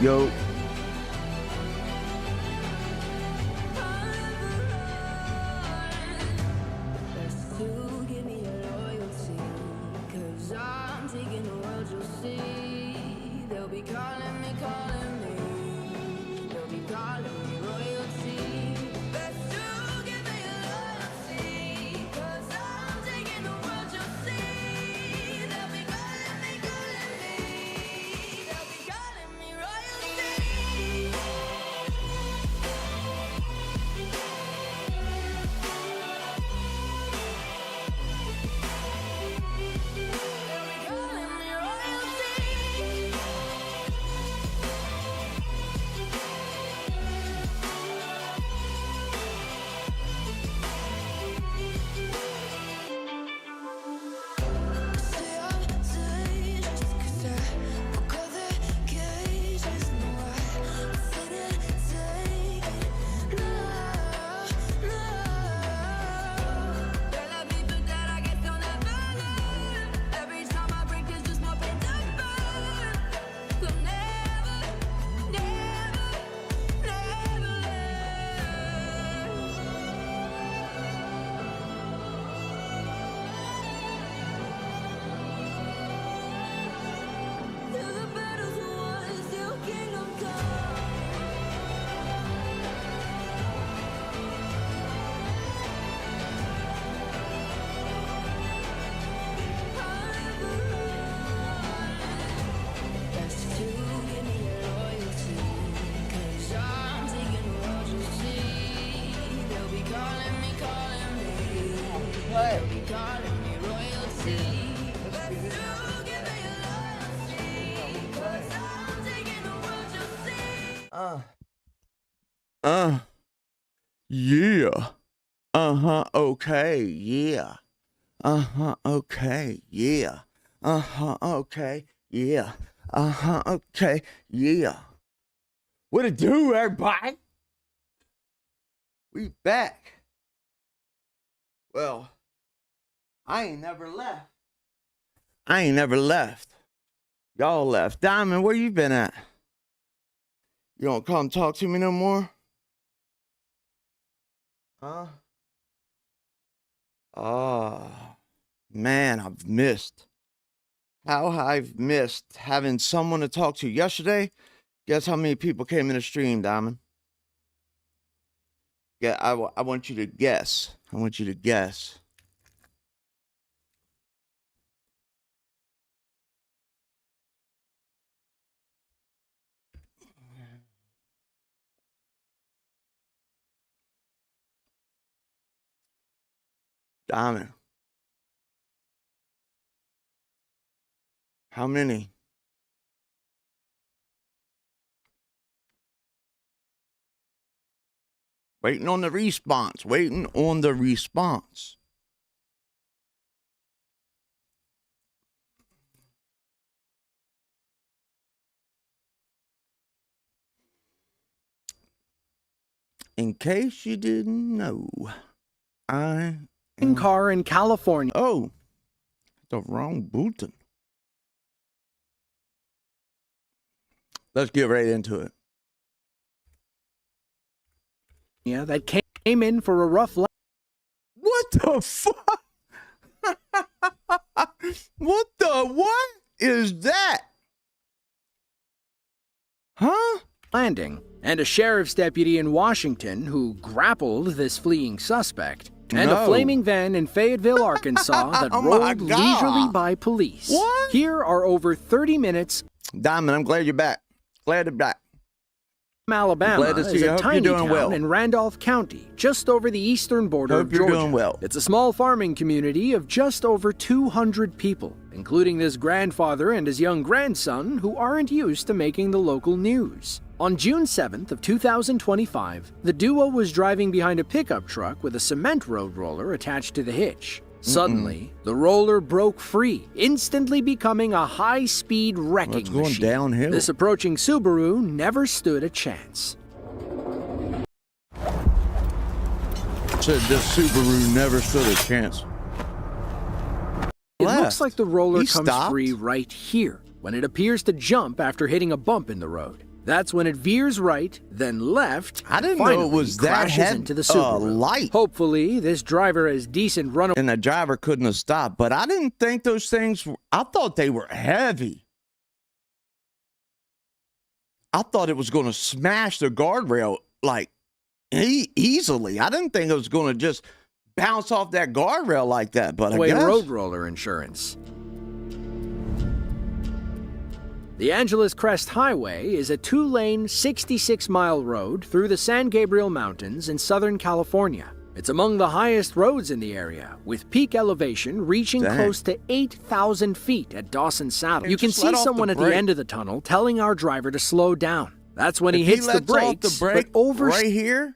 Yo. Yeah. Okay. Yeah. Okay. Yeah. Okay. Yeah. Okay. Yeah. What it do, everybody? We back. Well, I ain't never left. Y'all left. Diamond, where you been at? You don't come talk to me no more? Huh? Oh, man, I've missed having someone to talk to. Yesterday, guess how many people came in the stream, Diamond? Yeah, I want you to guess. Diamond. How many? Waiting on the response. In case you didn't know, car in California. Oh, the wrong button. Let's get right into it. Yeah, that came in for a rough landing. What the fuck? What is that? Huh? Landing, and a sheriff's deputy in Washington who grappled this fleeing suspect, and a flaming van in Fayetteville, Arkansas that rolled leisurely by police. What? Here are over 30 minutes. Diamond, I'm glad you're back. Glad to be back. Alabama Glad to see is you. a Hope tiny you're doing town well. in Randolph County, just over the eastern border Hope of you're Georgia. doing well. It's a small farming community of just over 200 people, including this grandfather and his young grandson who aren't used to making the local news. On June 7th of 2025, the duo was driving behind a pickup truck with a cement road roller attached to the hitch. Suddenly, the roller broke free, instantly becoming a high-speed wrecking It's going machine. downhill. This approaching Subaru never stood a chance. Said this Subaru never stood a chance. It looks like the roller He comes stopped? free right here, when it appears to jump after hitting a bump in the road. That's when it veers right, then left. I didn't finally know it was that crashes into the Subaru. light. Hopefully, this driver has decent run. And the driver couldn't have stopped. But I didn't think those things, I thought they were heavy. I thought it was going to smash the guardrail like easily. I didn't think it was going to just bounce off that guardrail like that. But I guess. Road roller insurance. The Angeles Crest Highway is a 2-lane, 66-mile road through the San Gabriel Mountains in Southern California. It's among the highest roads in the area, with peak elevation reaching close to 8,000 feet at Dawson Saddle. You can see someone at the end of the tunnel telling our driver to slow down. That's when he hits the brakes, but right here,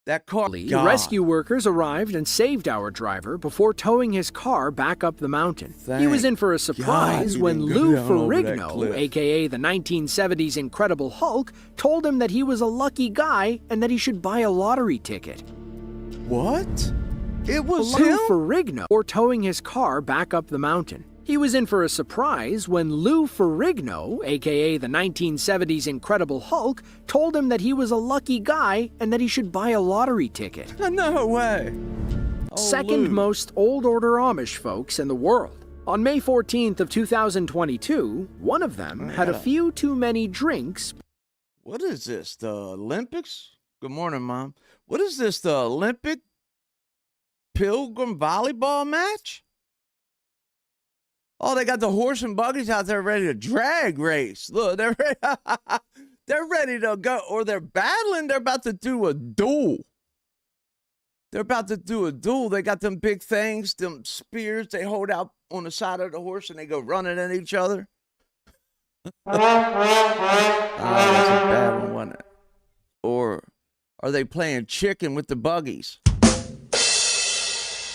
that car. Rescue workers arrived and saved our driver before towing his car back up the mountain. He was in for a surprise when Lou Ferrigno, aka the 1970s Incredible Hulk, told him that he was a lucky guy and that he should buy a lottery ticket. What? It was Lou him? Ferrigno, or towing his car back up the mountain. He was in for a surprise when Lou Ferrigno, aka the 1970s Incredible Hulk, told him that he was a lucky guy and that he should buy a lottery ticket. No way. Second most old order Amish folks in the world. On May 14th of 2022, one of them had a few too many drinks. What is this, the Olympics? Good morning, Mom. What is this, the Olympic Pilgrim volleyball match? Oh, they got the horse and buggies out there ready to drag race. Look, they're ready to go, or they're battling. They're about to do a duel. They're about to do a duel. They got them big things, them spears they hold out on the side of the horse, and they go running at each other. That's a bad one, wasn't it? Or are they playing chicken with the buggies?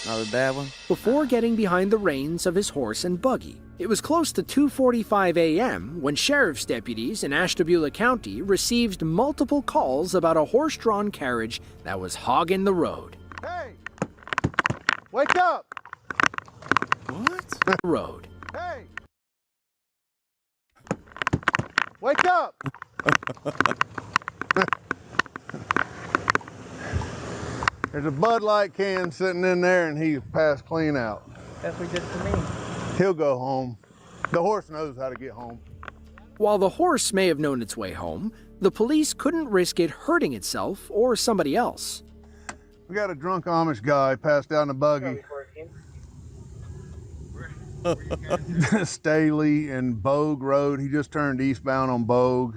Another bad one. Before getting behind the reins of his horse and buggy. It was close to 2:45 a.m. when sheriff's deputies in Ashtabula County received multiple calls about a horse-drawn carriage that was hogging the road. Hey! Wake up! What? Road. Hey! Wake up! There's a Bud Light can sitting in there and he passed clean out. That's what he did for me. He'll go home. The horse knows how to get home. While the horse may have known its way home, the police couldn't risk it hurting itself or somebody else. We got a drunk Amish guy passed out in a buggy. Staley and Bogue Road. He just turned eastbound on Bogue.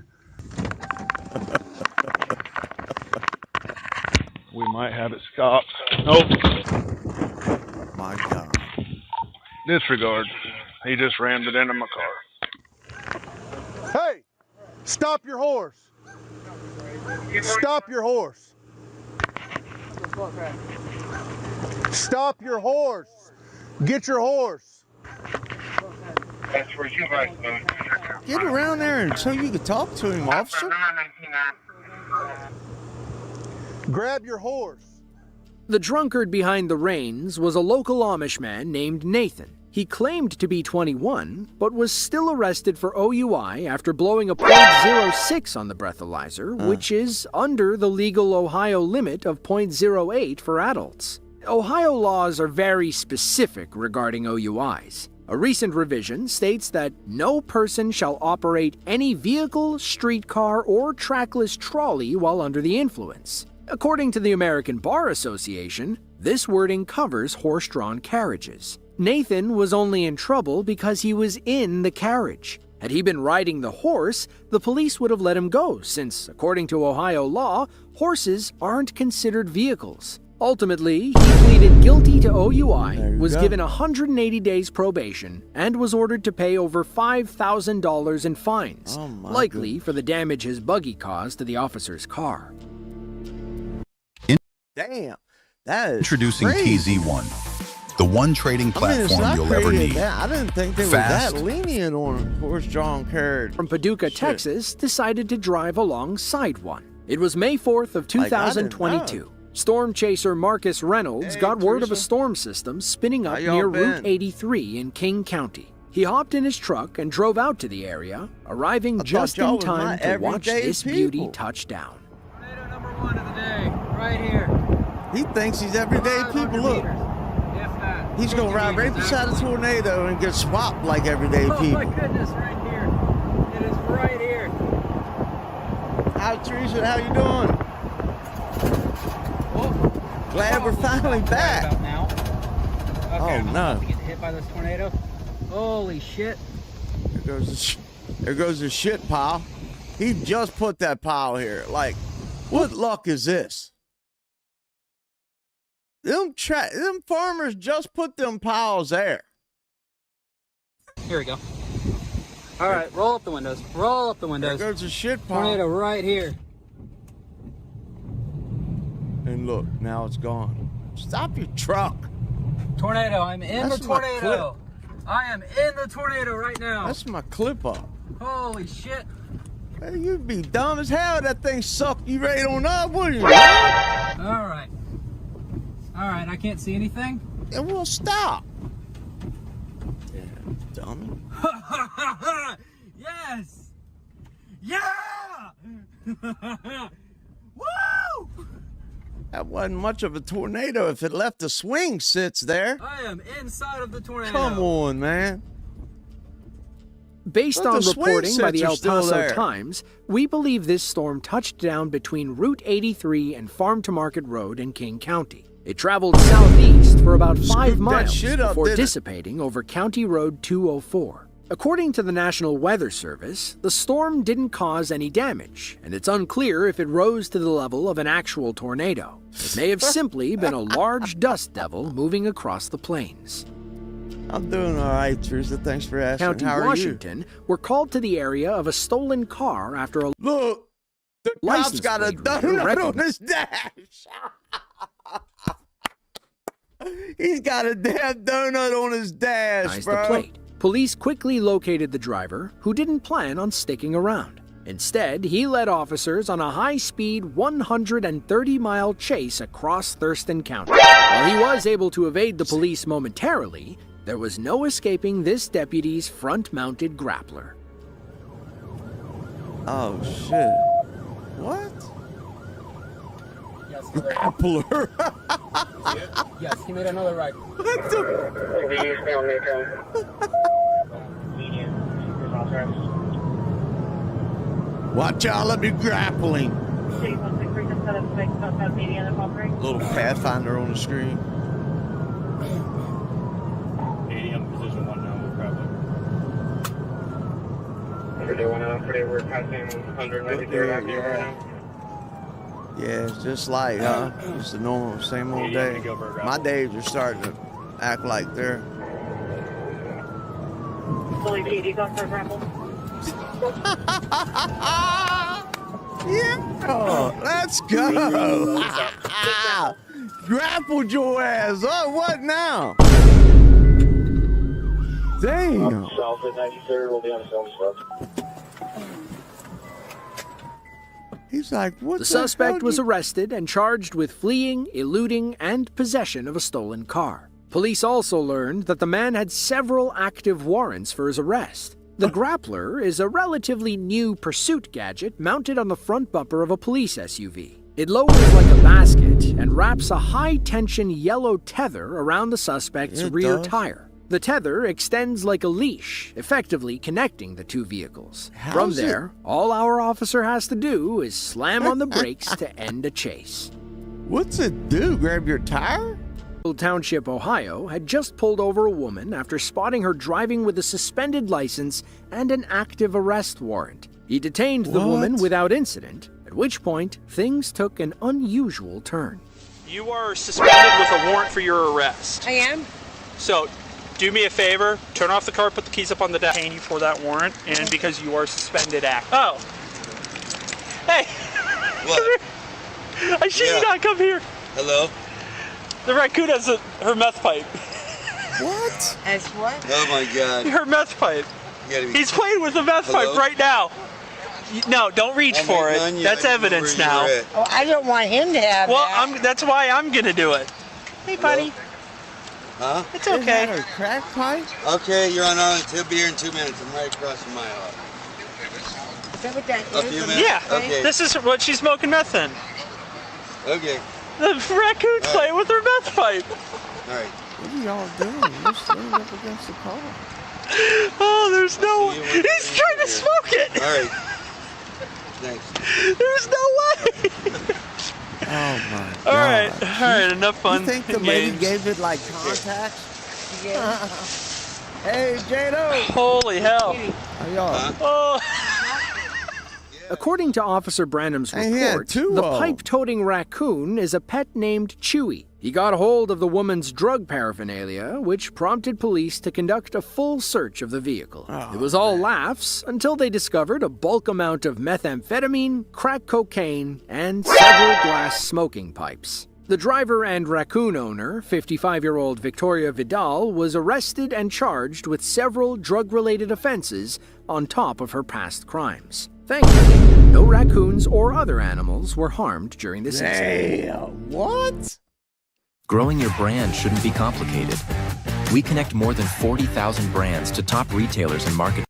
We might have it stopped. Nope. My God. Disregard. He just rammed it into my car. Hey! Stop your horse! Stop your horse! Stop your horse! Get your horse! That's where you guys go. Get around there and so you can talk to him, officer. Grab your horse. The drunkard behind the reins was a local Amish man named Nathan. He claimed to be 21, but was still arrested for OUI after blowing a .06 on the breathalyzer, which is under the legal Ohio limit of .08 for adults. Ohio laws are very specific regarding OUIs. A recent revision states that no person shall operate any vehicle, streetcar, or trackless trolley while under the influence. According to the American Bar Association, this wording covers horse-drawn carriages. Nathan was only in trouble because he was in the carriage. Had he been riding the horse, the police would have let him go, since, according to Ohio law, horses aren't considered vehicles. Ultimately, he pleaded guilty to OUI, was given 180 days probation, and was ordered to pay over $5,000 in fines, likely for the damage his buggy caused to the officer's car. Damn. That is Introducing crazy. TZ1, the one trading platform you'll ever need. I didn't think they were Fast. that lenient on horse-drawn carriage. From Paducah, Texas, decided to drive alongside one. It was May 4th of 2022. Storm chaser Marcus Reynolds got word of a storm system spinning up How y'all near been? Route 83 in King County. He hopped in his truck and drove out to the area, arriving just in time to watch this beauty touch down. Tornado number 1 of the day, right here. He thinks he's everyday people. Look, he's gonna ride right beside a tornado and get swapped like everyday people. Oh my goodness, right here. It is right here. Hi, Teresa. How you doing? Glad we're finally back. About now. Okay, Oh, I'm no. about to get hit by this tornado. Holy shit. There goes the shit pile. He just put that pile here. Like, what luck is this? Them farmers just put them piles there. Here we go. All right, roll up the windows. Roll up the windows. There goes the shit pile. Tornado right here. And look, now it's gone. Stop your truck. Tornado, I'm in That's the my tornado. I am in the tornado right now. That's my clip up. Holy shit. Hey, you'd be dumb as hell. That thing sucked you right on up, wouldn't you? All right. All right, I can't see anything. And we'll stop. Yeah, dummy. Yes. Yeah. Woo! That wasn't much of a tornado if it left the swing sits there. I am inside of the tornado. Come on, man. Based But on the swing reporting by sets the are El still Paso there. Times, we believe this storm touched down between Route 83 and Farm to Market Road in King County. It traveled southeast for about 5 Scooped that miles shit up, before didn't it? dissipating over County Road 204. According to the National Weather Service, the storm didn't cause any damage, and it's unclear if it rose to the level of an actual tornado. It may have simply been a large dust devil moving across the plains. I'm doing all right, Teresa. Thanks for asking. County How are Washington were called to the area of a stolen car after a you? Look, the cop's license got a plate reader donut on recognized- his dash. He's got a damn donut on his dash, the bro. plate. Police quickly located the driver, who didn't plan on sticking around. Instead, he led officers on a high-speed 130-mile chase across Thurston County. While he was able to evade the police momentarily, there was no escaping this deputy's front-mounted grappler. Oh shit! What? Yes, Grappler. yes, he made another right. What the? Watch out! Let me grappling. Little Pathfinder on the screen. Position 1 now, probably. We're passing 193 right now. Yeah, it's just like, huh? Just a normal, same old day. My days are starting to act like they're. Fully PD, go for a grapple. Yeah, let's go. Grappled your ass. Oh, what now? Damn. South at 93rd, we'll be on film stuff. He's like, what The suspect hell was you- arrested and charged with fleeing, eluding, and possession of a stolen car. Police also learned that the man had several active warrants for his arrest. The grappler is a relatively new pursuit gadget mounted on the front bumper of a police SUV. It lowers like a basket and wraps a high-tension yellow tether around the suspect's It rear does? tire. The tether extends like a leash, effectively connecting the two vehicles. From How's it- there, all our officer has to do is slam on the brakes to end a chase. What's it do? Grab your tire? Township, Ohio, had just pulled over a woman after spotting her driving with a suspended license and an active arrest warrant. He detained the woman What? without incident, at which point things took an unusual turn. You are suspended with a warrant for your arrest. I am? So, do me a favor, turn off the car, put the keys up on the dash, detain you for that warrant, and because you are suspended act. Oh. Hey. What? I should not come here. Hello? The raccoon has her meth pipe. What? As what? Oh my god. Her meth pipe. You gotta be... He's playing with the meth Hello? pipe right now. No, don't reach I'm for waiting it. on you. That's I didn't know evidence where you now. were at. Oh, I don't want him to have Well, that. that's why I'm gonna do it. Hey, buddy. Huh? It's okay. Is that a crack pipe? Okay, you're on Arlington. He'll be here in 2 minutes. I'm right across from my house. A few minutes? Yeah. Okay. This is what she's smoking meth in. Okay. The raccoon's playing with her meth pipe. All right. What are y'all doing? You're standing up against the car. Oh, there's no way. He's trying to smoke it. All right. Thanks. There's no way. Oh my god. All right, enough fun. You think the lady gave it like contact? Yeah. Hey, Jado. Holy hell. How y'all? Oh. According to Officer Branham's Hey, he had report, two the of 'em. pipe-toting raccoon is a pet named Chewy. He got a hold of the woman's drug paraphernalia, which prompted police to conduct a full search of the vehicle. It was all laughs until they discovered a bulk amount of methamphetamine, crack cocaine, and several glass smoking pipes. The driver and raccoon owner, 55-year-old Victoria Vidal, was arrested and charged with several drug-related offenses on top of her past crimes. Thankfully, no raccoons or other animals were harmed during this incident. Damn, what? Growing your brand shouldn't be complicated. We connect more than 40,000 brands to top retailers and market.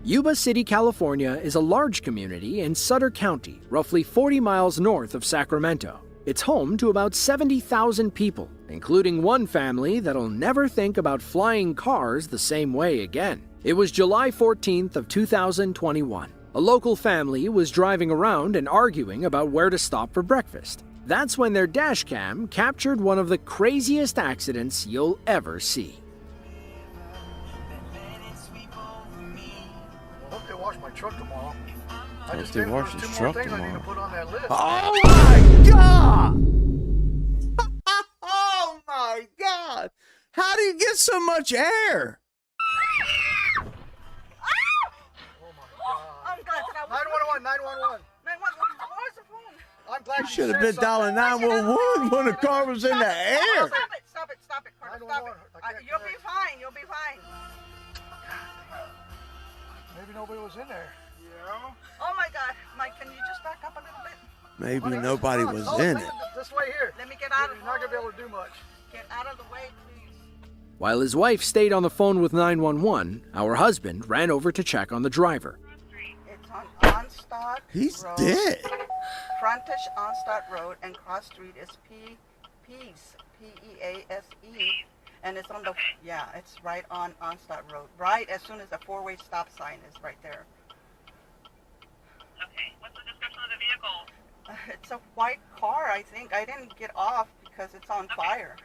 Yuba City, California is a large community in Sutter County, roughly 40 miles north of Sacramento. It's home to about 70,000 people, including one family that'll never think about flying cars the same way again. It was July 14th of 2021. A local family was driving around and arguing about where to stop for breakfast. That's when their dash cam captured one of the craziest accidents you'll ever see. I hope they wash my truck tomorrow. I Hope just they did wash there's his 2 more truck things I need to tomorrow. put on that list. Oh my god! Oh my god! How do you get so much air? I'm glad that I was 911, 911. 911, where's the phone? I'm glad You should have been dialing 911 when the car was in the air. Stop it, Carter, stop it. You'll be fine, you'll be fine. Maybe nobody was in there. Yeah. Oh my God, Mike, can you just back up a little bit? Maybe nobody was in it. This way here. Let me get out of the way. You're not going to be able to do much. Get out of the way, please. While his wife stayed on the phone with 911, our husband ran over to check on the driver. It's on Onstadt He's Road. dead. Frontage Onstadt Road and cross street is Pease, P-E-A-S-E. And it's on the, yeah, it's right on Onstadt Road. Right as soon as the four-way stop sign is right there. Okay, what's the description of the vehicle? It's a white car, I think. I didn't get off because it's on fire.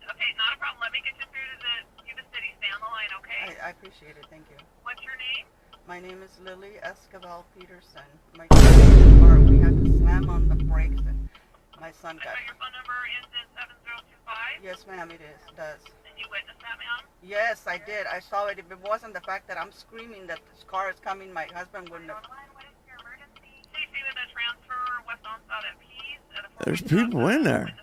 Okay, not a problem. Let me get you through to the Yuba City. Stay on the line, okay? I appreciate it. Thank you. What's your name? My name is Lily Escobar Peterson. My car, we had to slam on the brakes and my son got... Your phone number ends in 7025? Yes, ma'am, it does. And you witnessed that, ma'am? Yes, I did. I saw it. If it wasn't the fact that I'm screaming that this car is coming, my husband wouldn't have... What is your emergency? Please see the transfer West Onstadt at Pease. There's people in there.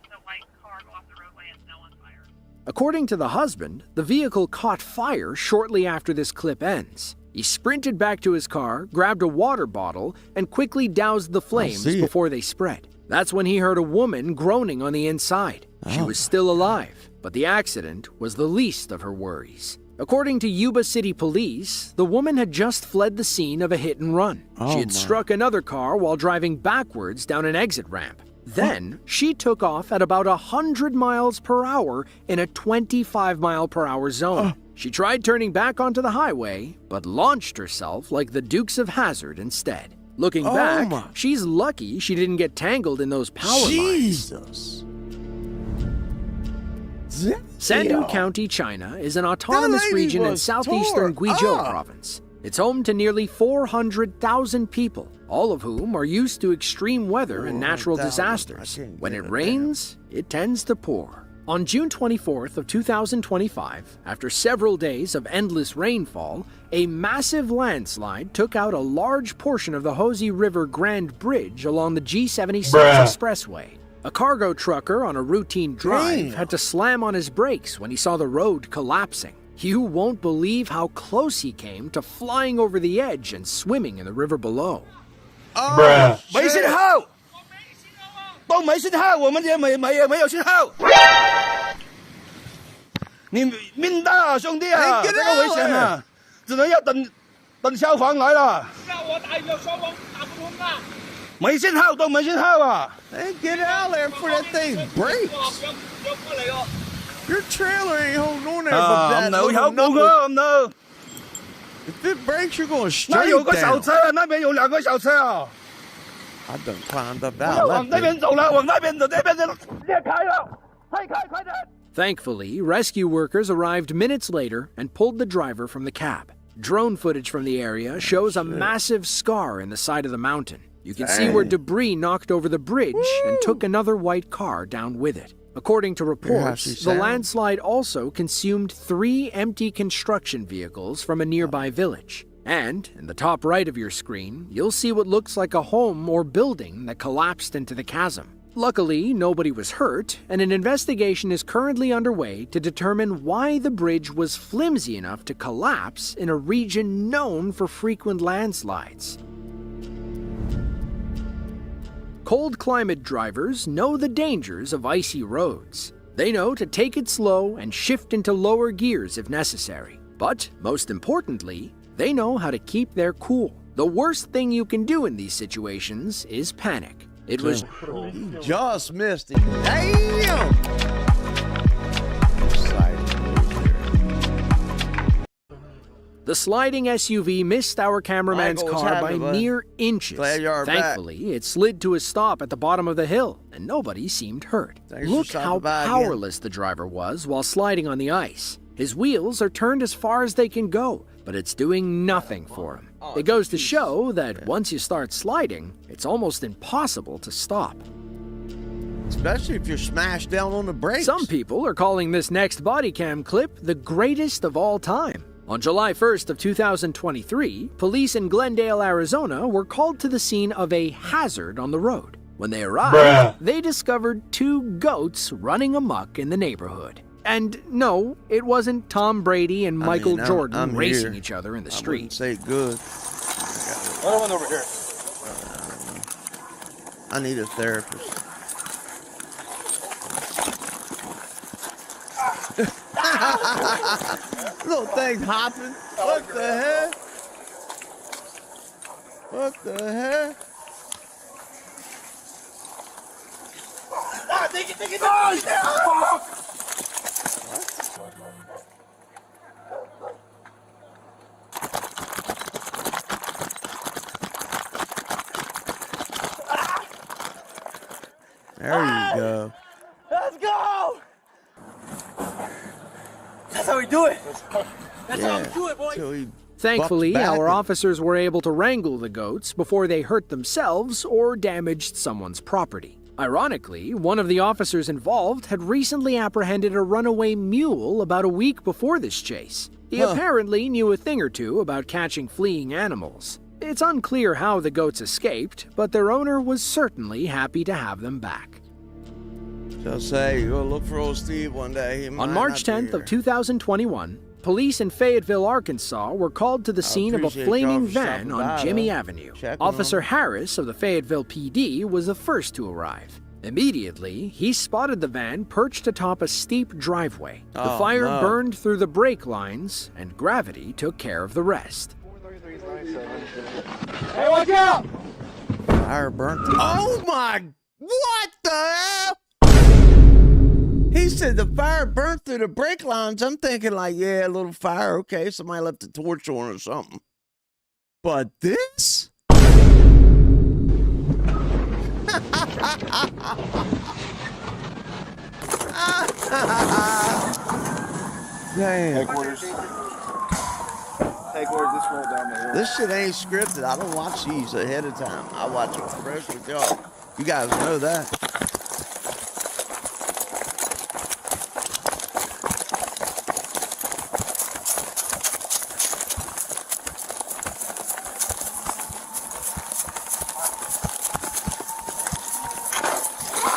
According to the husband, the vehicle caught fire shortly after this clip ends. He sprinted back to his car, grabbed a water bottle, and quickly doused the flames before they spread. That's when he heard a woman groaning on the inside. She was still alive, but the accident was the least of her worries. According to Yuba City Police, the woman had just fled the scene of a hit and run. She had struck another car while driving backwards down an exit ramp. Then, she took off at about 100 miles per hour in a 25 mile per hour zone. She tried turning back onto the highway, but launched herself like the Dukes of Hazzard instead. Looking back, she's lucky she didn't get tangled in those power lines. Sandu County, China is an autonomous region in southeastern Guizhou province. It's home to nearly 400,000 people, all of whom are used to extreme weather and natural disasters. When it rains, it tends to pour. On June 24th of 2025, after several days of endless rainfall, a massive landslide took out a large portion of the Hosey River Grand Bridge along the G76 expressway. A cargo trucker on a routine drive had to slam on his brakes when he saw the road collapsing. You won't believe how close he came to flying over the edge and swimming in the river below.没信号，都没信号，我们也没有信号。你面大啊，兄弟啊， Hey, get 这个危险 out 啊，只能要等消防来了。我打有消防打不通啊。没信号，都没信号啊。 Hey, get out there before that thing breaks. Your trailer ain't holding on there, but that 唔係 little 有冇 number. 㗎咁都。 If it breaks, you're going 那 straight 有个小 down. 车，那边有2个小车啊。 I done climbed up 要 that. 往那边走了，往那边走，这边就裂开了，快点！ Thankfully, rescue workers arrived minutes later and pulled the driver from the cab. Drone footage from the area shows a massive scar in the side of the mountain. You can see where debris knocked over the bridge and took another white car down with it. According to reports, the landslide also consumed 3 empty construction vehicles from a nearby village. And, in the top right of your screen, you'll see what looks like a home or building that collapsed into the chasm. Luckily, nobody was hurt, and an investigation is currently underway to determine why the bridge was flimsy enough to collapse in a region known for frequent landslides. Cold climate drivers know the dangers of icy roads. They know to take it slow and shift into lower gears if necessary. But, most importantly, they know how to keep their cool. The worst thing you can do in these situations is panic. It was... He just missed it. Damn! The sliding SUV missed our cameraman's Michael, what's car by happening, bud? mere inches. Glad you are Thankfully, it slid to a stop at the bottom of the hill, and nobody seemed hurt. Thanks for Look stopping how by again. powerless the driver was while sliding on the ice. His wheels are turned as far as they can go, but it's doing nothing for him. It goes to show that once you start sliding, it's almost impossible to stop. Especially if you're smashed down on the brakes. Some people are calling this next Bodycam clip the greatest of all time. On July 1st of 2023, police in Glendale, Arizona were called to the scene of a hazard on the road. When they arrived, they discovered 2 goats running amok in the neighborhood. And no, it wasn't Tom Brady and Michael Jordan I'm racing here. each other in the I street. wouldn't say good. Another one over here. I need a therapist. Little thing's hopping. What the heck? What the heck? Ah, take it! Oh, There you go. Let's go! That's how we do it. That's how we do it, boy. Thankfully, back our and- officers were able to wrangle the goats before they hurt themselves or damaged someone's property. Ironically, one of the officers involved had recently apprehended a runaway mule about a week before this chase. He apparently knew a thing or two about catching fleeing animals. It's unclear how the goats escaped, but their owner was certainly happy to have them back. Just say, you'll look for old Steve one day. He might On March not be 10th of here. 2021, police in Fayetteville, Arkansas were called to the scene of a appreciate flaming y'all for van stopping on by, Jimmy though. Avenue. Checking Officer on 'em. Harris of the Fayetteville PD was the first to arrive. Immediately, he spotted the van perched atop a steep driveway. The Oh, fire no. burned through the brake lines, and gravity took care of the rest. Hey, watch out! Fire burnt. Oh my! What the hell? He said the fire burnt through the brake lines. I'm thinking like, yeah, a little fire. Okay, somebody left a torch on or something. But this? Damn. Headquarters, this roll down the hill. This shit ain't scripted. I don't watch these ahead of time. I watch them fresh with y'all. You guys know that.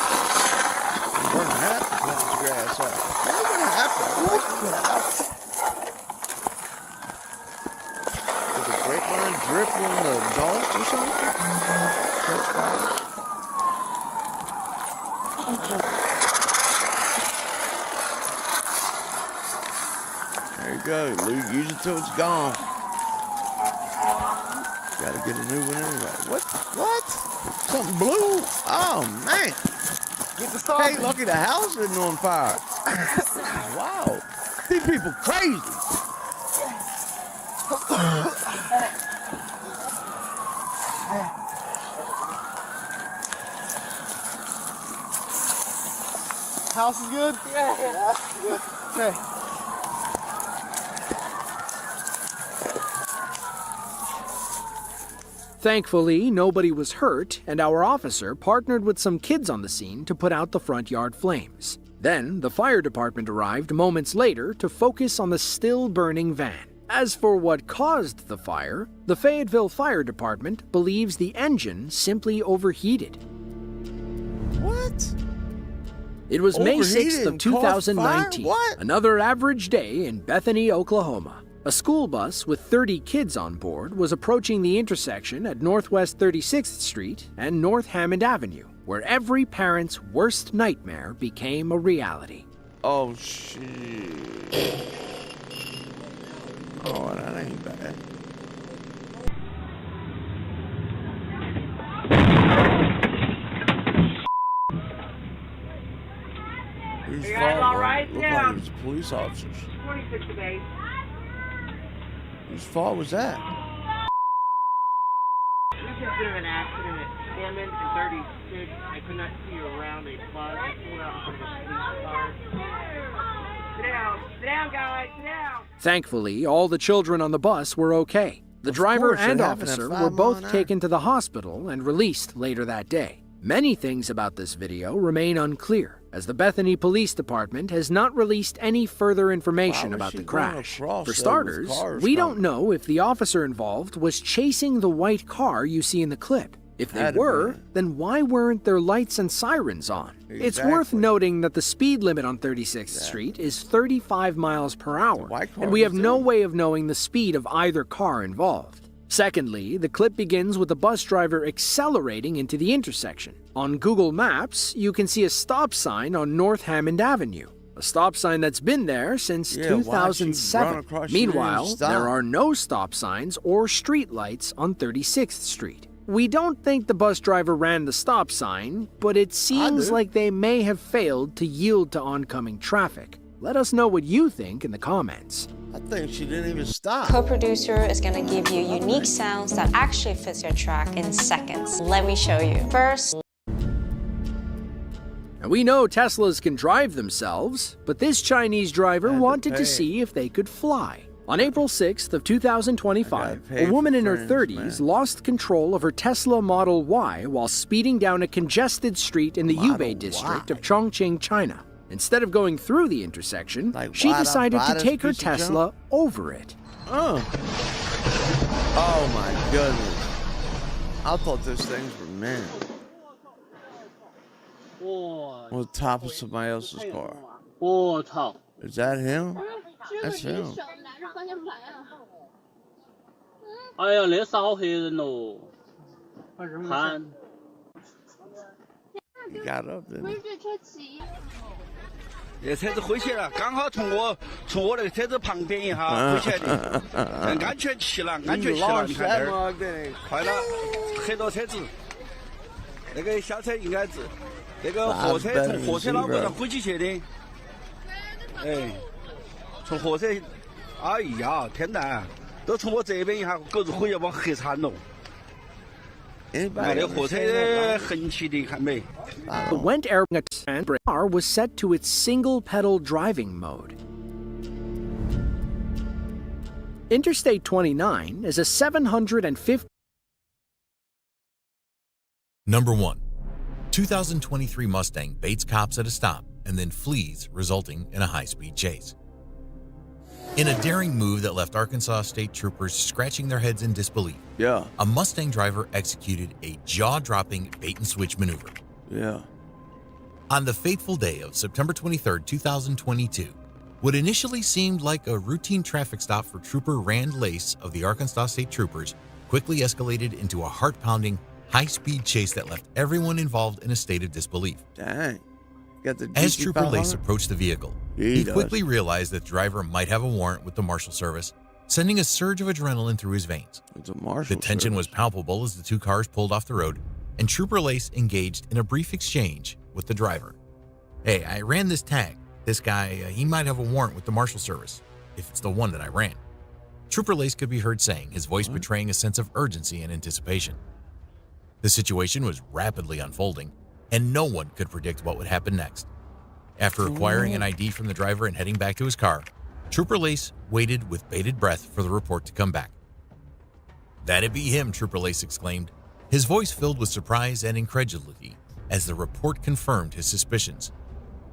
We're gonna have to cut the grass up. We're gonna have to cut it out. Did the brake line drip on the dogs or something? Catch fire? go. Use it till it's gone. Gotta get a new one anyway. What? Something blue? Oh, man. Get the stop. Hey, lucky the house isn't on fire. Wow. These people crazy. House is good? Yeah. Good. Okay. Thankfully, nobody was hurt, and our officer partnered with some kids on the scene to put out the front yard flames. Then, the fire department arrived moments later to focus on the still burning van. As for what caused the fire, the Fayetteville Fire Department believes the engine simply overheated. What? It was May Overheated 6th of and caused 2019, fire? What? another average day in Bethany, Oklahoma. A school bus with 30 kids on board was approaching the intersection at Northwest 36th Street and North Hammond Avenue, where every parent's worst nightmare became a reality. Oh, shit. Oh, that ain't bad. Whose You guys fault all was it? right? Looked Yeah. like it was police officers. 26 today. Whose fault was that? This has been an accident at Hammond and 36. I could not see you around a plaza. Pulled out from the police car. Sit down. Sit down, guys. Sit down. Thankfully, all the children on the bus were okay. The driver course, and it happened at officer 5 were both mile an taken to the hospital and released later that day. Many things about this video remain unclear, as the Bethany Police Department has not released any further information Why was about she the going crash. across For there with starters, cars we coming? don't know if the officer involved was chasing the white car you see in the clip. If they Had to were, be. then why weren't their lights and sirens on? It's worth Exactly. noting that the speed limit on 36th Street is 35 miles per hour, white car and we have was no there. way of knowing the speed of either car involved. Secondly, the clip begins with the bus driver accelerating into the intersection. On Google Maps, you can see a stop sign on North Hammond Avenue, a stop sign that's been there since Yeah, why'd she run 2007. across? She didn't Meanwhile, stop. there are no stop signs or street lights on 36th Street. We don't think the bus driver ran the stop sign, but it seems do. like they may have failed to yield to oncoming traffic. Let us know what you think in the comments. I think she didn't even stop. Co-producer is going to give you unique sounds that actually fits your track in seconds. Let me show you. First, And we know Teslas can drive themselves, but this Chinese driver Had to wanted to pay. see if they could fly. On April 6th of 2025, I gotta pay a woman for in her friends, 30s man. lost control of her Tesla Model Y while speeding down a congested street in the Model Yubei district Y. of Chongqing, China. Instead of going through the intersection, Like, she why'd I decided buy to this take her piece of junk? Tesla over it. Oh my goodness. I thought those things were men. On top of somebody else's car. Is that him? That's him. 哎呀，那少黑人喽！看， He got up, didn't he? 那车子飞起来，刚好从我那个车子旁边一下飞起来的，安全气囊，安全气囊，你看这儿，快了，很多车子，那个小车应该是那个货车从货车脑壳上飞起去的，哎，从货车，哎呀，天哪，都从我这边一下，狗子飞要往黑惨了。 Anybody 那货车 understand that? 横起的，看没？ The Wendt Air car was set to its single-pedal driving mode. Interstate 29 is a 750 Number 1. 2023 Mustang baits cops at a stop and then flees, resulting in a high-speed chase. In a daring move that left Arkansas state troopers scratching their heads in disbelief, a Mustang driver executed a jaw-dropping bait-and-switch maneuver. On the fateful day of September 23, 2022, what initially seemed like a routine traffic stop for Trooper Rand Lace of the Arkansas State Troopers quickly escalated into a heart-pounding, high-speed chase that left everyone involved in a state of disbelief. Dang. Got the As GT Trooper Lace 500? approached the vehicle, He he does. quickly realized that the driver might have a warrant with the Marshal Service, sending a surge of adrenaline through his veins. It's a Marshal The tension Service. was palpable as the two cars pulled off the road, and Trooper Lace engaged in a brief exchange with the driver. Hey, I ran this tag. This guy, he might have a warrant with the Marshal Service, if it's the one that I ran. Trooper Lace could be heard saying, his voice betraying a sense of urgency and anticipation. The situation was rapidly unfolding, and no one could predict what would happen next. After acquiring an ID from the driver and heading back to his car, Trooper Lace waited with bated breath for the report to come back. "That'd be him," Trooper Lace exclaimed, his voice filled with surprise and incredulity as the report confirmed his suspicions.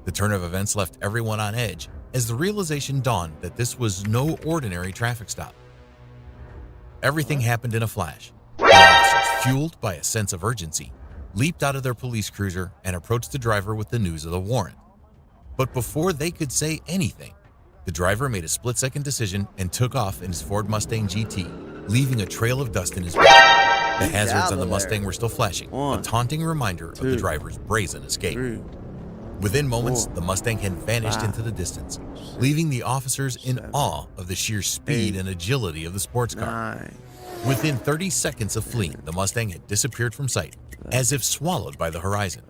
The turn of events left everyone on edge as the realization dawned that this was no ordinary traffic stop. Everything happened in a flash. The officers, fueled by a sense of urgency, leaped out of their police cruiser and approached the driver with the news of the warrant. But before they could say anything, the driver made a split-second decision and took off in his Ford Mustang GT, leaving a trail of dust in his wake. The hazards on the Mustang were still flashing, a taunting reminder of the driver's brazen escape. Within moments, the Mustang had vanished into the distance, leaving the officers in awe of the sheer speed and agility of the sports car. Within 30 seconds of fleeing, the Mustang had disappeared from sight, as if swallowed by the horizon.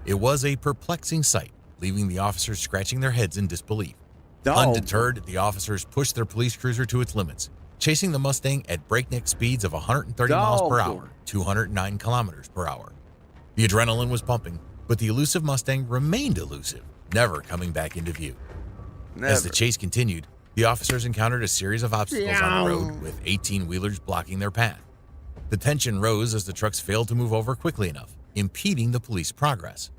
It was a perplexing sight, leaving the officers scratching their heads in disbelief. Undeterred, the officers pushed their police cruiser to its limits, chasing the Mustang at breakneck speeds of 130 miles per hour, 209 kilometers per hour. The adrenaline was pumping, but the elusive Mustang remained elusive, never coming back into view. As the chase continued, the officers encountered a series of obstacles on the road, with 18-wheelers blocking their path. The tension rose as the trucks failed to move over quickly enough, impeding the police progress.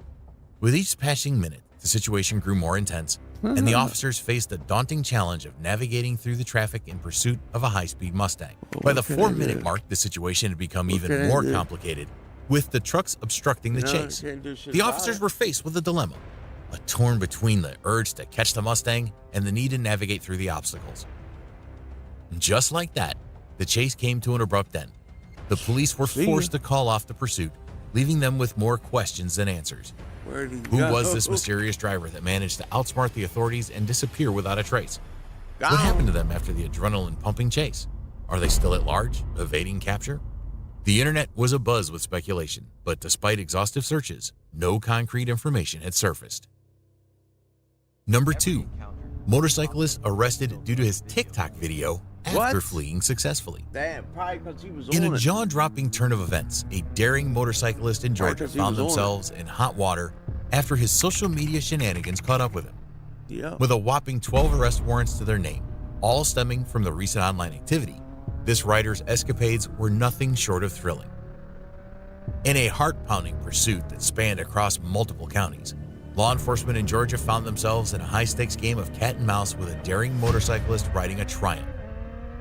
With each passing minute, the situation grew more intense, and the officers faced the daunting challenge of navigating through the traffic in pursuit of a high-speed Mustang. By the 4-minute mark, the situation had become even more complicated, with the trucks obstructing the chase. The officers were faced with a dilemma, torn between the urge to catch the Mustang and the need to navigate through the obstacles. Just like that, the chase came to an abrupt end. The police were forced to call off the pursuit, leaving them with more questions than answers. Who was this mysterious driver that managed to outsmart the authorities and disappear without a trace? What happened to them after the adrenaline-pumping chase? Are they still at large, evading capture? The internet was abuzz with speculation, but despite exhaustive searches, no concrete information had surfaced. Number 2. Motorcyclist arrested due to his TikTok video after fleeing successfully. Damn, probably because he was In on a it. jaw-dropping turn of events, a daring motorcyclist in Georgia 'cause he found was on themselves in hot water after his social media shenanigans caught up with him. Yeah. With a whopping 12 arrest warrants to their name, all stemming from the recent online activity, this rider's escapades were nothing short of thrilling. In a heart-pounding pursuit that spanned across multiple counties, law enforcement in Georgia found themselves in a high-stakes game of cat and mouse with a daring motorcyclist riding a Triumph.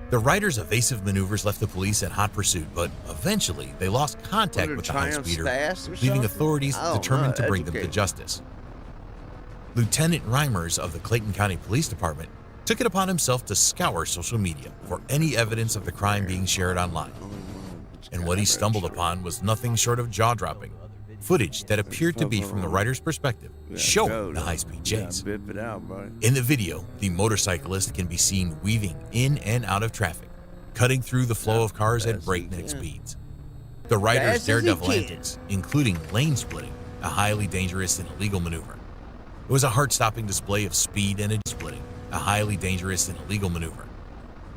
The rider's evasive maneuvers left the police in hot pursuit, but eventually they lost contact with the high-speeder, leaving authorities determined to bring them to justice. Lieutenant Reimers of the Clayton County Police Department took it upon himself to scour social media for any evidence of the crime being shared online. And what he stumbled upon was nothing short of jaw-dropping. Footage that appeared to be from the rider's perspective, showing the high-speed chase. In the video, the motorcyclist can be seen weaving in and out of traffic, cutting through the flow of cars at breakneck speeds. The rider's daredevil antics, including lane splitting, a highly dangerous and illegal maneuver. It was a heart-stopping display of speed and agility, a highly dangerous and illegal maneuver.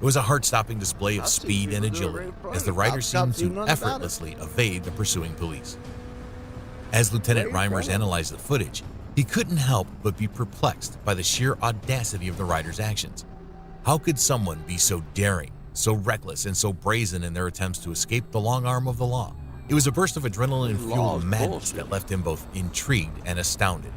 It was a heart-stopping display of speed and agility, as the rider seemed to effortlessly evade the pursuing police. As Lieutenant Reimers analyzed the footage, he couldn't help but be perplexed by the sheer audacity of the rider's actions. How could someone be so daring, so reckless, and so brazen in their attempts to escape the long arm of the law? It was a burst of adrenaline-fueled madness that left him both intrigued and astounded.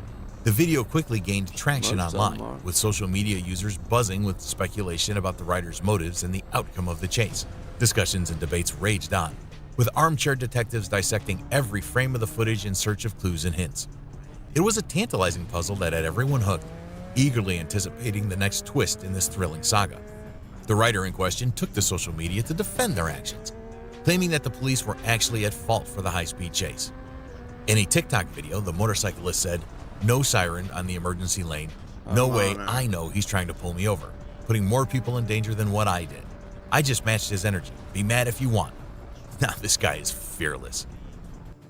The video quickly gained traction online, with social media users buzzing with speculation about the rider's motives and the outcome of the chase. Discussions and debates raged on, with armchair detectives dissecting every frame of the footage in search of clues and hints. It was a tantalizing puzzle that had everyone hooked, eagerly anticipating the next twist in this thrilling saga. The rider in question took to social media to defend their actions, claiming that the police were actually at fault for the high-speed chase. In a TikTok video, the motorcyclist said, No siren on the emergency lane. No way, I know he's trying to pull me over, putting more people in danger than what I did. I just matched his energy. Be mad if you want. Now this guy is fearless.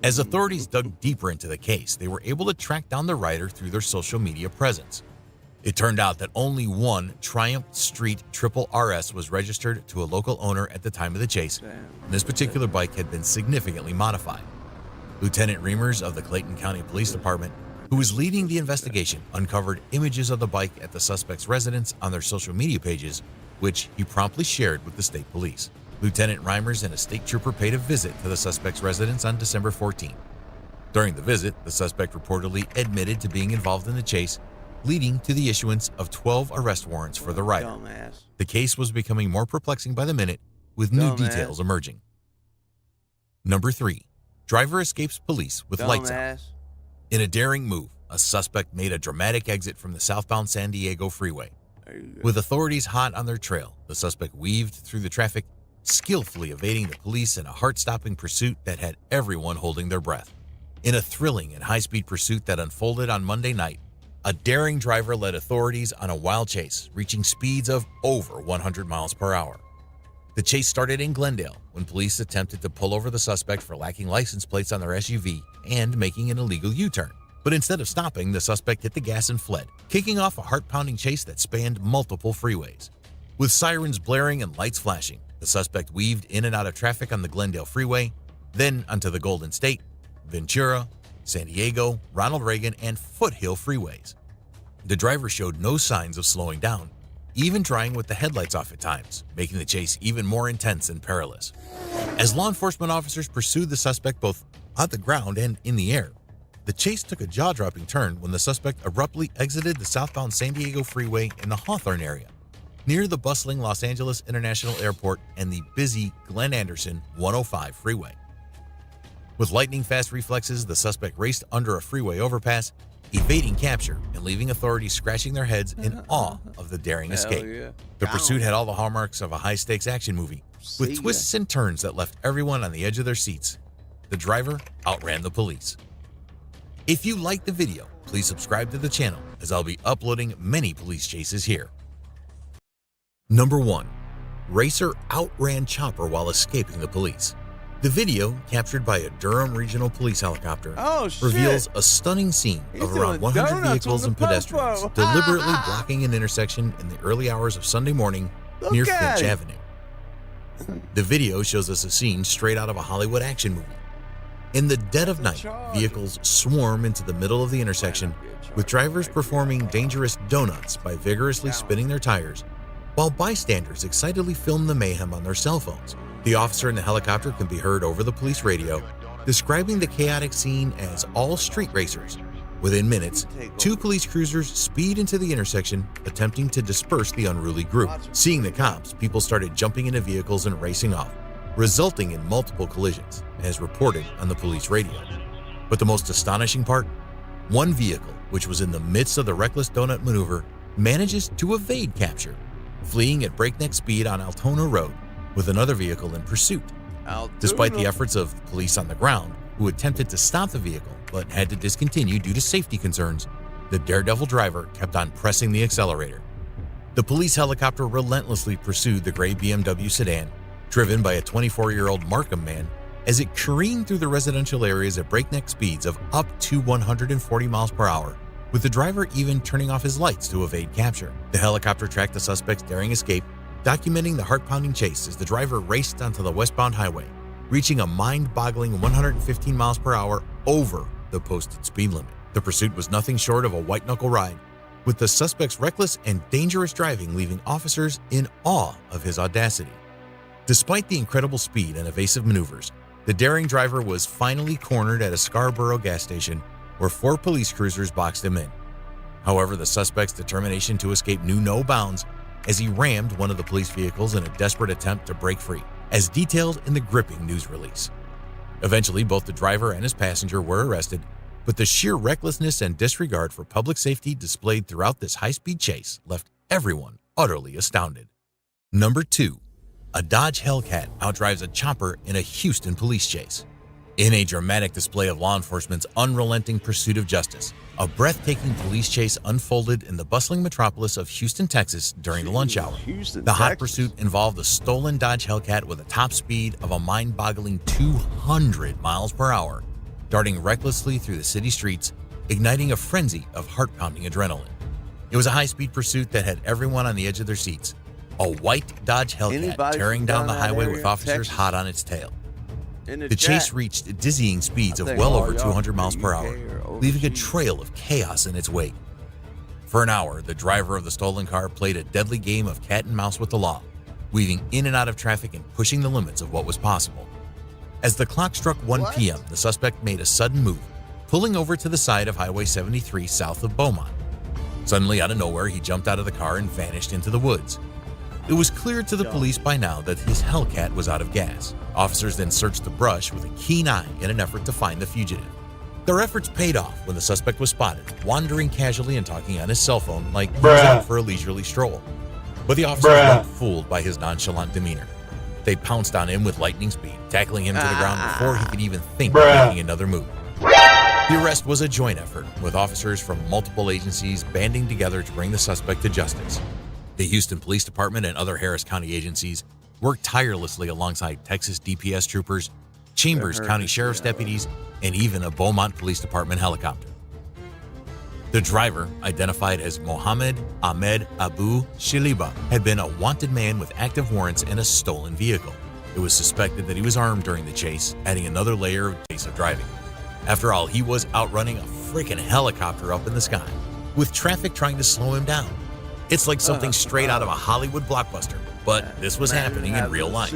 As authorities dug deeper into the case, they were able to track down the rider through their social media presence. It turned out that only one Triumph Street Triple RS was registered to a local owner at the time of the chase, and this particular bike had been significantly modified. Lieutenant Reimers of the Clayton County Police Department, who was leading the investigation, uncovered images of the bike at the suspect's residence on their social media pages, which he promptly shared with the state police. Lieutenant Reimers and a state trooper paid a visit to the suspect's residence on December 14. During the visit, the suspect reportedly admitted to being involved in the chase, leading to the issuance of 12 arrest warrants for the rider. The case was becoming more perplexing by the minute, with new details emerging. Number 3. Driver escapes police with lights on. In a daring move, a suspect made a dramatic exit from the southbound San Diego freeway. With authorities hot on their trail, the suspect weaved through the traffic, skillfully evading the police in a heart-stopping pursuit that had everyone holding their breath. In a thrilling and high-speed pursuit that unfolded on Monday night, a daring driver led authorities on a wild chase, reaching speeds of over 100 miles per hour. The chase started in Glendale when police attempted to pull over the suspect for lacking license plates on their SUV and making an illegal U-turn. But instead of stopping, the suspect hit the gas and fled, kicking off a heart-pounding chase that spanned multiple freeways. With sirens blaring and lights flashing, the suspect weaved in and out of traffic on the Glendale Freeway, then onto the Golden State, Ventura, San Diego, Ronald Reagan, and Foothill freeways. The driver showed no signs of slowing down, even trying with the headlights off at times, making the chase even more intense and perilous. As law enforcement officers pursued the suspect both on the ground and in the air, the chase took a jaw-dropping turn when the suspect abruptly exited the southbound San Diego freeway in the Hawthorne area, near the bustling Los Angeles International Airport and the busy Glen Anderson 105 freeway. With lightning-fast reflexes, the suspect raced under a freeway overpass, evading capture and leaving authorities scratching their heads in awe of the daring escape. The pursuit had all the hallmarks of a high-stakes action movie, with twists and turns that left everyone on the edge of their seats. The driver outran the police. If you liked the video, please subscribe to the channel, as I'll be uploading many police chases here. Number 1. Racer outran chopper while escaping the police. The video, captured by a Durham Regional Police helicopter, reveals a stunning scene of around 100 vehicles and pedestrians deliberately blocking an intersection in the early hours of Sunday morning near Finch Avenue. The video shows us a scene straight out of a Hollywood action movie. In the dead of night, vehicles swarm into the middle of the intersection, with drivers performing dangerous donuts by vigorously spinning their tires, while bystanders excitedly film the mayhem on their cell phones. The officer in the helicopter can be heard over the police radio, describing the chaotic scene as all street racers. Within minutes, 2 police cruisers speed into the intersection, attempting to disperse the unruly group. Seeing the cops, people started jumping into vehicles and racing off, resulting in multiple collisions, as reported on the police radio. But the most astonishing part? One vehicle, which was in the midst of the reckless donut maneuver, manages to evade capture, fleeing at breakneck speed on Altona Road, with another vehicle in pursuit. Despite the efforts of police on the ground, who attempted to stop the vehicle but had to discontinue due to safety concerns, the daredevil driver kept on pressing the accelerator. The police helicopter relentlessly pursued the gray BMW sedan, driven by a 24-year-old Markham man, as it careened through the residential areas at breakneck speeds of up to 140 miles per hour, with the driver even turning off his lights to evade capture. The helicopter tracked the suspect's daring escape, documenting the heart-pounding chase as the driver raced onto the westbound highway, reaching a mind-boggling 115 miles per hour over the posted speed limit. The pursuit was nothing short of a white-knuckle ride, with the suspect's reckless and dangerous driving leaving officers in awe of his audacity. Despite the incredible speed and evasive maneuvers, the daring driver was finally cornered at a Scarborough gas station where 4 police cruisers boxed him in. However, the suspect's determination to escape knew no bounds as he rammed one of the police vehicles in a desperate attempt to break free, as detailed in the gripping news release. Eventually, both the driver and his passenger were arrested, but the sheer recklessness and disregard for public safety displayed throughout this high-speed chase left everyone utterly astounded. Number 2. A Dodge Hellcat outdrives a chopper in a Houston police chase. In a dramatic display of law enforcement's unrelenting pursuit of justice, a breathtaking police chase unfolded in the bustling metropolis of Houston, Texas during the lunch hour. The hot pursuit involved a stolen Dodge Hellcat with a top speed of a mind-boggling 200 miles per hour, darting recklessly through the city streets, igniting a frenzy of heart-pounding adrenaline. It was a high-speed pursuit that had everyone on the edge of their seats. A white Dodge Hellcat tearing down the highway with officers hot on its tail. The chase reached dizzying speeds of well over 200 miles per hour, leaving a trail of chaos in its wake. For an hour, the driver of the stolen car played a deadly game of cat and mouse with the law, weaving in and out of traffic and pushing the limits of what was possible. As the clock struck 1 p.m., the suspect made a sudden move, pulling over to the side of Highway 73 south of Beaumont. Suddenly, out of nowhere, he jumped out of the car and vanished into the woods. It was clear to the police by now that his Hellcat was out of gas. Officers then searched the brush with a keen eye in an effort to find the fugitive. Their efforts paid off when the suspect was spotted, wandering casually and talking on his cell phone like he was out for a leisurely stroll. But the officers weren't fooled by his nonchalant demeanor. They pounced on him with lightning speed, tackling him to the ground before he could even think of making another move. The arrest was a joint effort, with officers from multiple agencies banding together to bring the suspect to justice. The Houston Police Department and other Harris County agencies worked tirelessly alongside Texas DPS troopers, Chambers County Sheriff's deputies, and even a Beaumont Police Department helicopter. The driver, identified as Mohammed Ahmed Abu Shiliba, had been a wanted man with active warrants and a stolen vehicle. It was suspected that he was armed during the chase, adding another layer of evasive driving. After all, he was outrunning a freaking helicopter up in the sky, with traffic trying to slow him down. It's like something straight out of a Hollywood blockbuster, but this was happening in real life.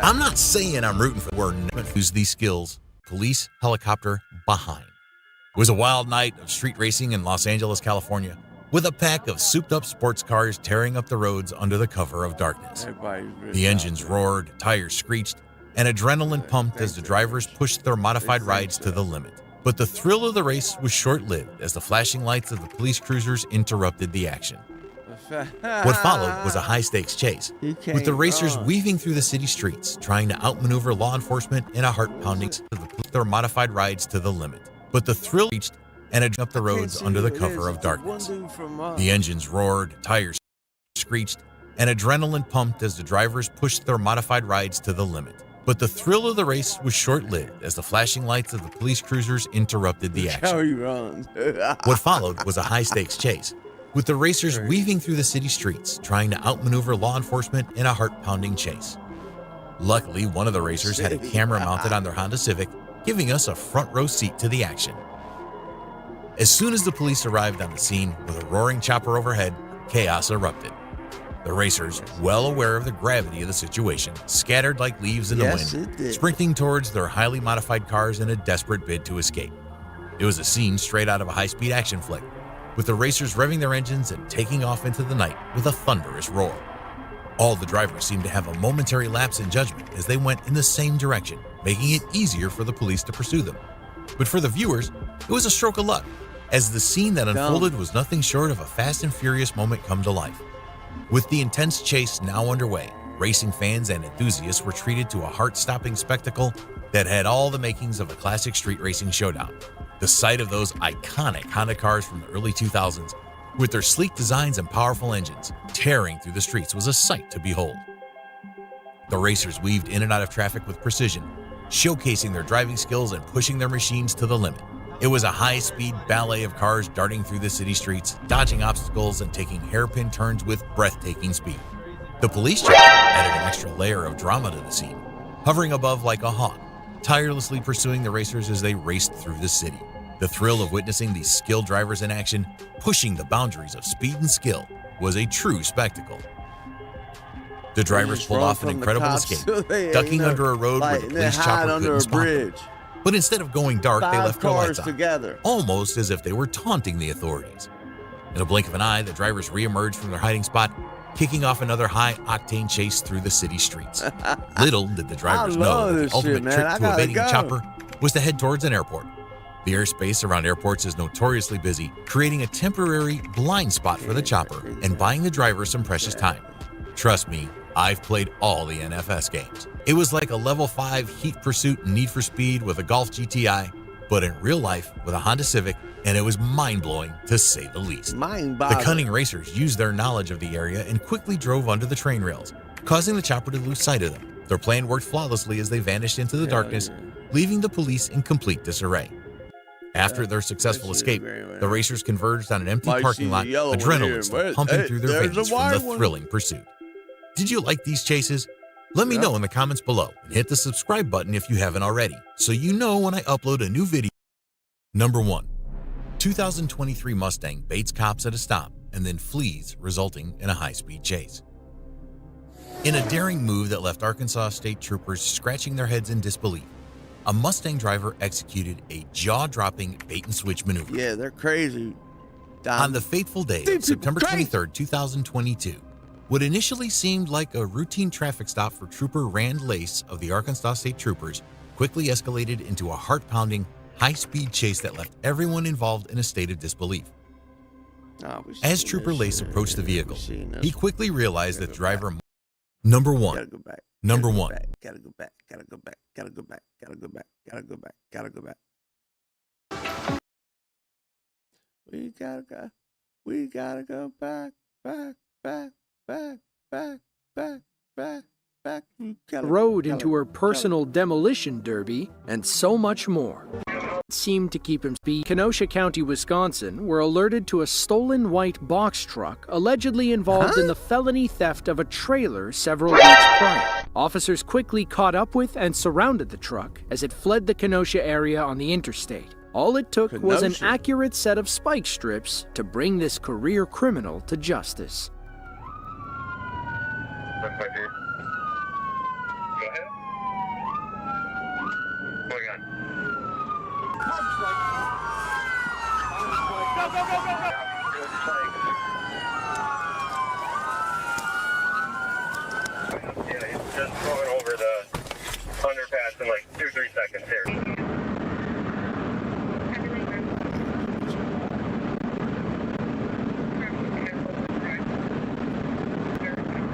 I'm not saying I'm rooting for where use these skills. Police helicopter behind. It was a wild night of street racing in Los Angeles, California, with a pack of souped-up sports cars tearing up the roads under the cover of darkness. The engines roared, tires screeched, and adrenaline pumped as the drivers pushed their modified rides to the limit. But the thrill of the race was short-lived as the flashing lights of the police cruisers interrupted the action. What followed was a high-stakes chase, with the racers weaving through the city streets, trying to outmaneuver law enforcement in a heart-pounding their modified rides to the limit. But the thrill reached and edged up the roads under the cover of darkness. The engines roared, tires screeched, and adrenaline pumped as the drivers pushed their modified rides to the limit. But the thrill of the race was short-lived as the flashing lights of the police cruisers interrupted the action. What followed was a high-stakes chase, with the racers weaving through the city streets, trying to outmaneuver law enforcement in a heart-pounding chase. Luckily, one of the racers had a camera mounted on their Honda Civic, giving us a front-row seat to the action. As soon as the police arrived on the scene with a roaring chopper overhead, chaos erupted. The racers, well aware of the gravity of the situation, scattered like leaves in the wind, sprinting towards their highly modified cars in a desperate bid to escape. It was a scene straight out of a high-speed action flick, with the racers revving their engines and taking off into the night with a thunderous roar. All the drivers seemed to have a momentary lapse in judgment as they went in the same direction, making it easier for the police to pursue them. But for the viewers, it was a stroke of luck, as the scene that unfolded was nothing short of a Fast and Furious moment come to life. With the intense chase now underway, racing fans and enthusiasts were treated to a heart-stopping spectacle that had all the makings of a classic street racing showdown. The sight of those iconic Honda cars from the early 2000s, with their sleek designs and powerful engines, tearing through the streets was a sight to behold. The racers weaved in and out of traffic with precision, showcasing their driving skills and pushing their machines to the limit. It was a high-speed ballet of cars darting through the city streets, dodging obstacles and taking hairpin turns with breathtaking speed. The police chief added an extra layer of drama to the scene, hovering above like a hawk, tirelessly pursuing the racers as they raced through the city. The thrill of witnessing these skilled drivers in action, pushing the boundaries of speed and skill, was a true spectacle. The drivers pulled off an incredible escape, ducking under a road where the police chopper couldn't spot them. But instead of going dark, they left their lights on, almost as if they were taunting the authorities. In a blink of an eye, the drivers re-emerged from their hiding spot, kicking off another high-octane chase through the city streets. Little did the drivers know that the ultimate trick to evading the chopper was to head towards an airport. The airspace around airports is notoriously busy, creating a temporary blind spot for the chopper and buying the driver some precious time. Trust me, I've played all the NFS games. It was like a level 5 Heat Pursuit and Need for Speed with a Golf GTI, but in real life with a Honda Civic, and it was mind-blowing to say the least. The cunning racers used their knowledge of the area and quickly drove under the train rails, causing the chopper to lose sight of them. Their plan worked flawlessly as they vanished into the darkness, leaving the police in complete disarray. After their successful escape, the racers converged on an empty parking lot, adrenaline still pumping through their veins from the thrilling pursuit. Did you like these chases? Let me know in the comments below and hit the subscribe button if you haven't already, so you know when I upload a new video. Number 1. 2023 Mustang baits cops at a stop and then flees, resulting in a high-speed chase. In a daring move that left Arkansas State Troopers scratching their heads in disbelief, a Mustang driver executed a jaw-dropping bait-and-switch maneuver. Yeah, they're crazy. On the fateful day of September 23, 2022, what initially seemed like a routine traffic stop for Trooper Rand Lace of the Arkansas State Troopers quickly escalated into a heart-pounding, high-speed chase that left everyone involved in a state of disbelief. As Trooper Lace approached the vehicle, he quickly realized that driver... Number 1. Gotta go back. Number 1. Gotta go back. Gotta go back. Gotta go back. Gotta go back. Gotta go back. Gotta go back. We gotta go. We gotta go back. Back. Back. Back. Back. Back. Back. Back. Rode into her personal demolition derby, and so much more. It seemed to keep him speed. Kenosha County, Wisconsin, were alerted to a stolen white box truck allegedly involved in the felony theft of a trailer several weeks prior. Officers quickly caught up with and surrounded the truck as it fled the Kenosha area on the interstate. All it took was an accurate set of spike strips to bring this career criminal to justice. Go ahead. Going on. Go, go, go, go, go! Yeah, he's just going over the underpass in like 2-3 seconds here.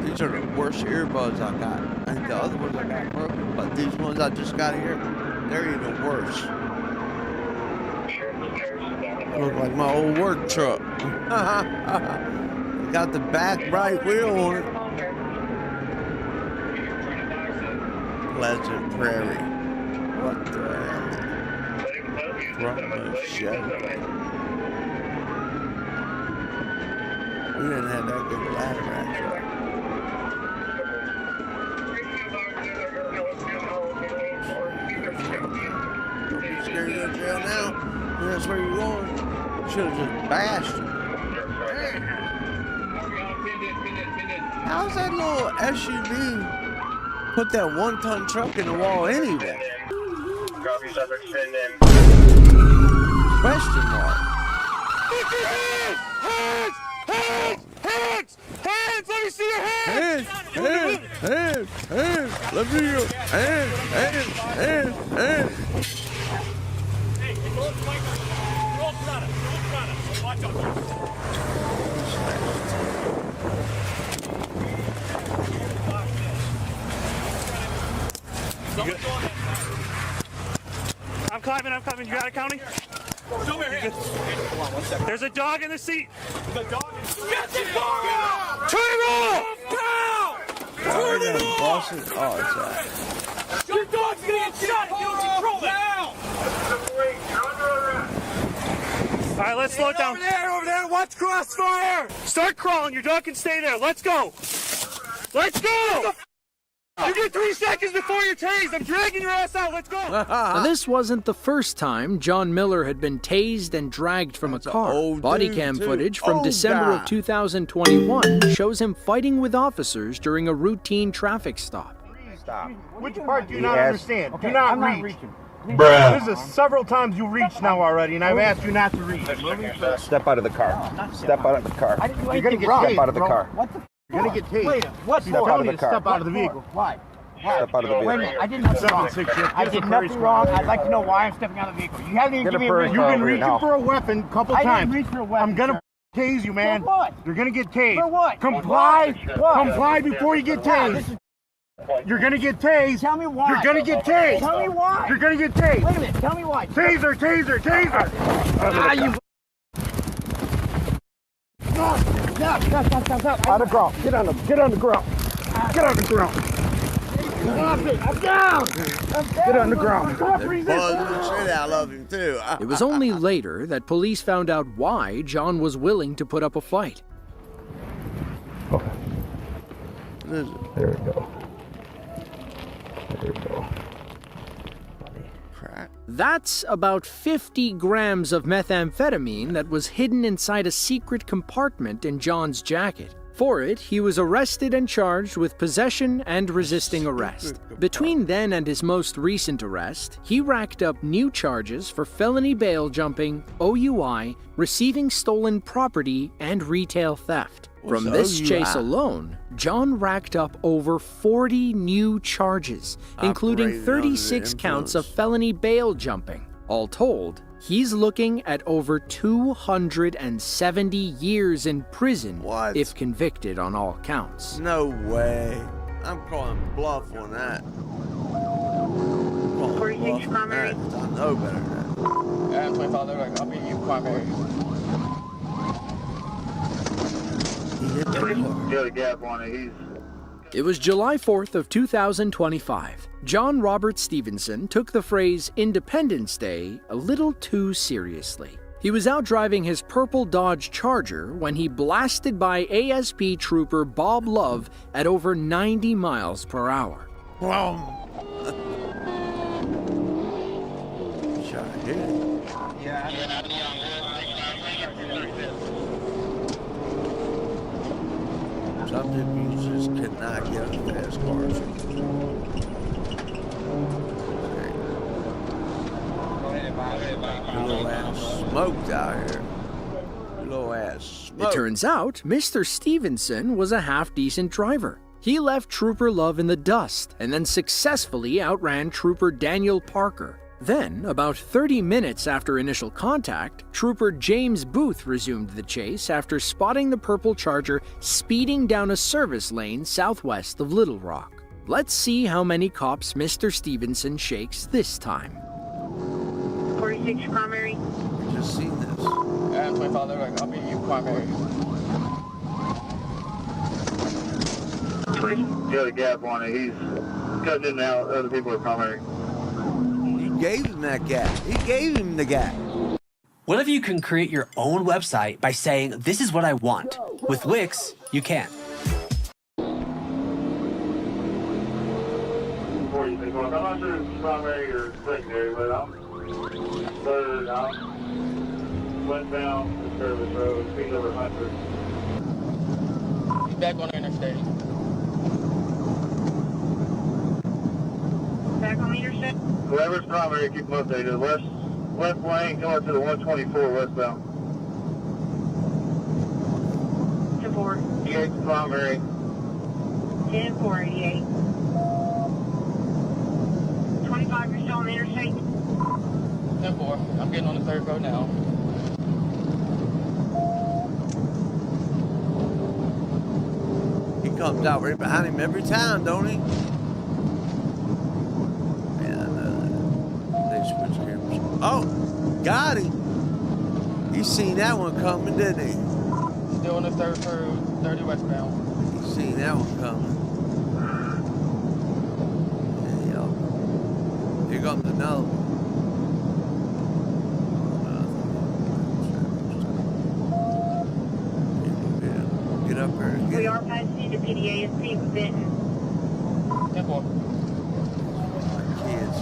These are the worst earbuds I got. I think the other ones I got broken, but these ones I just got here, they're even worse. Look like my old work truck. Got the back right wheel on it. Pleasant Prairie. What the hell? Front shit. We didn't have that good ladder actually. Don't be scared to go to jail now. That's where you're going. You should have just bashed him. How's that little SUV put that 1-ton truck in the wall anyway? Question mark. Hands! Hands! Hands! Hands! Let me see your hands! Hands! Hands! Hands! Let me see your hands! Hands! Hands! Hands! Hey, go up the mic. Roll front. Roll front. Watch out. I'm climbing. I'm climbing. You got it, County? Show me your hands. Hold on 1 second. There's a dog in the seat. The dog is... Get the dog out! Turn it off! Pow! Turn it off! Oh, it's that. Your dog's gonna get shot if you don't control it! Now! All right, let's slow it down. Over there, watch crossfire! Start crawling, your dog can stay there. Let's go! Let's go! You get 3 seconds before you're tased. I'm dragging your ass out. Let's go. Now, this wasn't the first time John Miller had been tased and dragged from a car. Bodycam footage from December of 2021 shows him fighting with officers during a routine traffic stop. Stop. Which part do you not understand? Okay, do not I'm reach. not reaching. Bruh. This is several times you reached now already, and I've asked you not to reach. Step out of the car. Step out of the car. You're gonna get Step tased, out of the bro. car. What the? You're gonna get tased. Wait, what Step for? out of the car. Step out of the vehicle. Why? Step out of the vehicle. Wait a minute, I did nothing wrong. I did nothing wrong. I'd like to know why I'm stepping out of the vehicle. You haven't even given me a reason. You've been reaching for a weapon a couple times. I didn't reach for a weapon. I'm gonna tase you, man. For what? You're gonna get tased. For what? Comply. What? Comply before you get tased. You're gonna get tased. Tell me why. You're gonna get tased. Tell me why. You're gonna get tased. Wait a minute. Tell me why. Taser, taser, taser. You. Stop. On the ground. Get on the ground. Get on the ground. I'm down. Get on the ground. Buzzing the shit out of him, too. It was only later that police found out why John was willing to put up a fight. There we go. There we go. That's about 50 grams of methamphetamine that was hidden inside a secret compartment in John's jacket. For it, he was arrested and charged with possession and resisting arrest. Between then and his most recent arrest, he racked up new charges for felony bail jumping, OUI, receiving stolen property, and retail theft. From this chase alone, John racked up over 40 new charges, including 36 counts of felony bail jumping. All told, he's looking at over 270 years in prison if convicted on all counts. No way. I'm calling bluff on that. 46 primary. I know better than that. I'm 25. I'll be you primary. Got a gap on it. It was July 4th of 2025. John Robert Stevenson took the phrase Independence Day a little too seriously. He was out driving his purple Dodge Charger when he blasted by ASP trooper Bob Love at over 90 miles per hour. Wow. Shot hit. Some people just cannot get out of fast cars. Your little ass smoked out here. Your little ass smoked. It turns out Mr. Stevenson was a half-decent driver. He left Trooper Love in the dust and then successfully outran Trooper Daniel Parker. Then, about 30 minutes after initial contact, Trooper James Booth resumed the chase after spotting the purple Charger speeding down a service lane southwest of Little Rock. Let's see how many cops Mr. Stevenson shakes this time. 46 primary. We just seen this. I'm 25. I'll be you primary. Got a gap on it. He's cutting in and out. Other people are primary. Gave him that gap. He gave him the gap. What if you can create your own website by saying, this is what I want? With Wix, you can. 46. I'm not sure if it's primary or secondary, but I'm third. I'm westbound to Service Road, speed over 100. He's back on the interstate. Back on the interstate. Whoever's primary, keep them updated. Left lane going to the 124 westbound. 10-4. 88's primary. 10-488. 25, you're still on the interstate? 10-4. I'm getting on the third road now. He comes out right behind him every time, don't he? Oh, got him. He seen that one coming, didn't he? Still on the third road, 30 westbound. He seen that one coming. Yeah, here comes another one. Get up here. We are passing to PDASP with Benton. 10-4. Kids,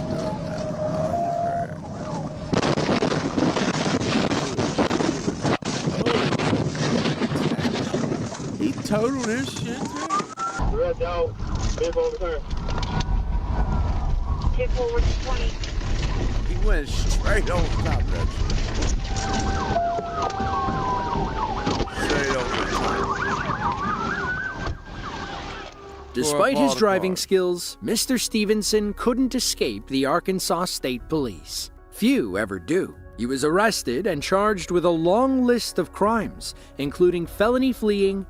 he totaled his shit too. Red dog, move over there. 10-4 with 20. He went straight over the top of that shit. Straight over the top. Despite his driving skills, Mr. Stevenson couldn't escape the Arkansas State Police. Few ever do. He was arrested and charged with a long list of crimes, including felony fleeing,